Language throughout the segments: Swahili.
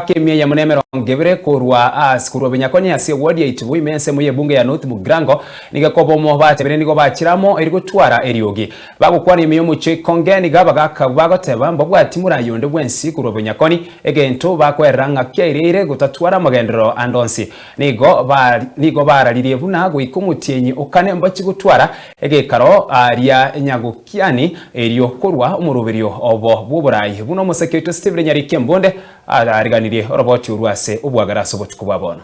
Kimia ya Munemero Ngebere kurwa Benyakoni ase wodi ya Itubu imense muye bunge ya North Mugrango nigakobo mo batebere nigo bakiramo eri gutwara eriogi bagukwana imiyo muce kongeni gabagaka bagoteba mbobwati murayonde bwensi kurwa Benyakoni egento bakweranga kyairire gutatwara magendero andonsi nigo bararirie buna gwikumutenyi ukane mbachi gutwara egekaro aria nyagukiani erio kurwa umurubirio obo buburayi buno musekete Steve Nyarike Mbonde ariganirie roboti urwase ubwagaraso botukubabona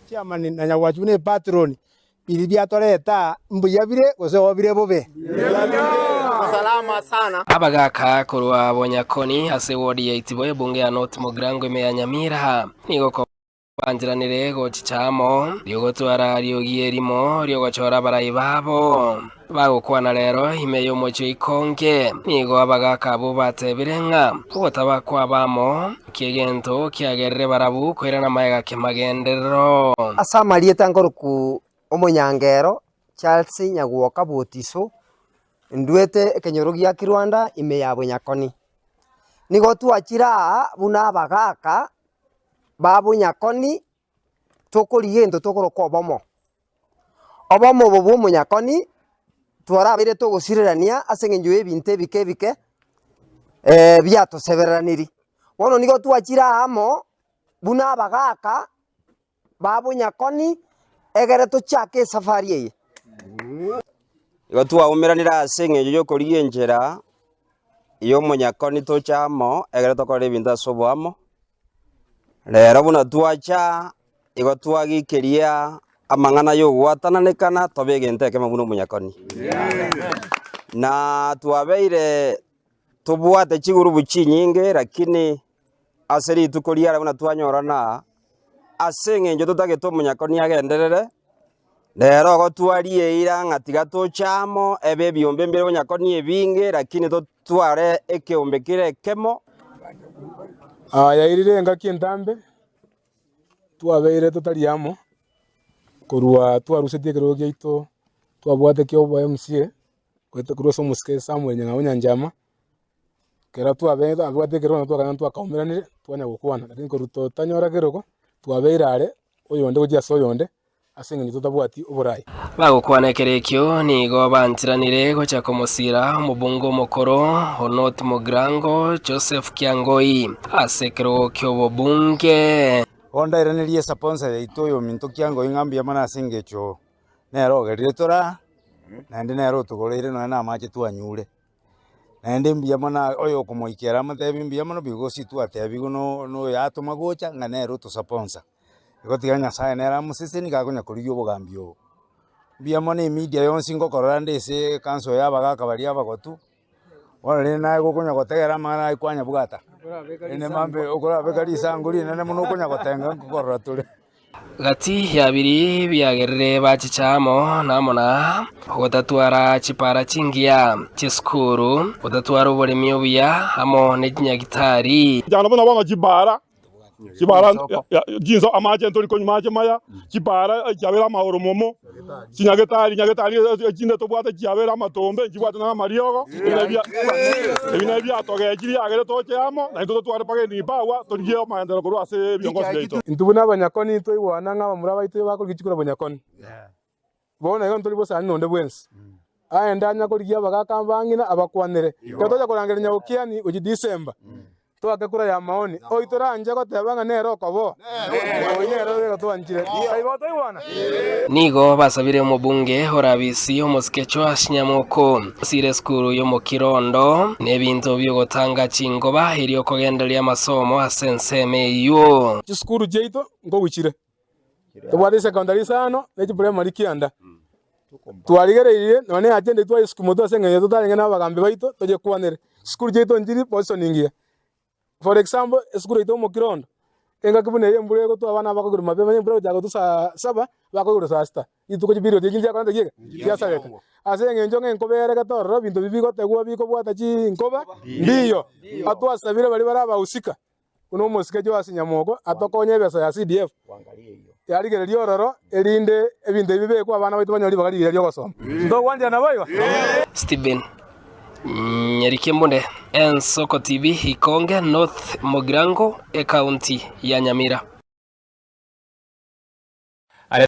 chairman na nyawachune patron bilibya toreta mbuyabire gosobire bobe salama sana abagaka kurwa Bonyakoni ase wodi ya Itibo bunge ya North Mugrango imeyanyamira nigo banjiranire gochichamo ryogotwara ryogierimo ryogachora barayi babo bagukwana rero imeyo muco ikonge nigo abagaka bo batebirenga ubotaba kwabamo kigento kyagerere barabu kwera na mayega kemagendero asamaliye tangoruku omonyangero Charles Nyagwoka Botiso ndwete ekenyorogi ya Kirwanda ime ya Bonyakoni nigo twachira buna abagaka ba Bonyakoni tokoriendo tokoroka obomo bo Bonyakoni twarabire togosirerania asengenjo ebinte bike byatoseberaniri bono nigo twachira amo buna abagaka ba Bonyakoni egere tochake safari eye igo twaumiranira asengenjo yokorienjera iyo Monyakoni tochamo egere tokora ebinto asoboamo rero buna twacha igo twagikiria amang'ana yogwatananekana tobegente ekema buno Monyakoni na twabeire tubwate chiguru buchinyinge lakini aseri tukoria buna twanyorana aseng'enjo tutageto Monyakoni agenderere rero go twarie ira ng'atiga tochamo ebe byombe mbere Monyakoni ebinge lakini totware ekeombe kire kemo yairire ngaki entambe twabeire tutariamo kurwa twarusetie kirogi gito twabwate kyo bo MCA kwete kuroso muske Samuel Nyanjama kera twabeire abwate kirona twakana twakaumiranire twanya gukwana lakini kuruto tanyora kiroko twabeire are oyonde gujia soyonde asengeni tutabwati uburayi bagukwana kerekyo nigo bantiranire gocha komosira mubungo mokoro North Mugrango Joseph Kiangoi asekero kyo bunge onda iranirie sponsor ya itoyo minto Kiangoi ngambia mana asengecho nero gerire tora nandi nero tugorire no na mache twanyure nandi mbia mana oyo kumoikera matebi mbia mana bigosi twatebi no yatuma gocha nganero to sponsor igotiganya sae nera musisi ni gakonya kuriyo bogambio mbia mana media yonsi ngokora ndese kanso yabagaka bali abagotu wale naye gokonya gotegera mana ikwanya bugata ene mambe okora bekari sanguri nene muno konya gotenga ngokora tule gati yabiri byagerere bachichamo namona gotatwara chipara chingia chiskuru gotatwara uburimi obuya amo nekinyagitari jana bona banga chibara jinzo amaje ntori konyi maje maya chibara jabera mahoro momo nyagetari jinde to bwata jabera matombe jibwata na mariogo ebinabya togejiri agere tochamo na ito tware page ni bawa tongiye maendero kuru ase byongozi leito intubuna Banyakoni to iwana ngaba muraba ito bakora gichikura Banyakoni bona iyo ntori bosa nonde bwensi aenda nyakorigia bagaka mbangina abakwanire katoja kurangera nyaukiani uji December twakekura ya maoni oitoranje gotebanga nero kobo nero rero twanjire aiboto ibona nigo basabire umubunge horabisi omuskecho ashinyamoko sire skuru yo mukirondo nebinto byo gotanga chingo bahirio kogenderia masomo asenseme yo skuru jeito ngo wikire tobwate secondary sano nechi primary kianda twarigereire none agende twa iskumo twasengenya tutarenga nabagambe baito toje kwanere skuru jeito njiri positioning. For example, skuru ito mukirondo enga kibune mbure go to abana bakogura mabeme mbure jago to saa 7 bakogura saa 6 ituko jibiro de jinja kwanda giga kiasa leta asenge njonge nkobere gatoro bintu bibigo tegwa biko bwata chi nkoba ndiyo atwa sabire bali baraba usika uno musike jo asinyamoko atokonye besa ya CDF yarigererio roro erinde ebintu bibe ko abana baitu banyori bagarira ryo gosoma ndo wanje nabayo Stephen Nyerike Munde, Ensoko TV, Ikonge, North Mugrango, County ya Nyamira.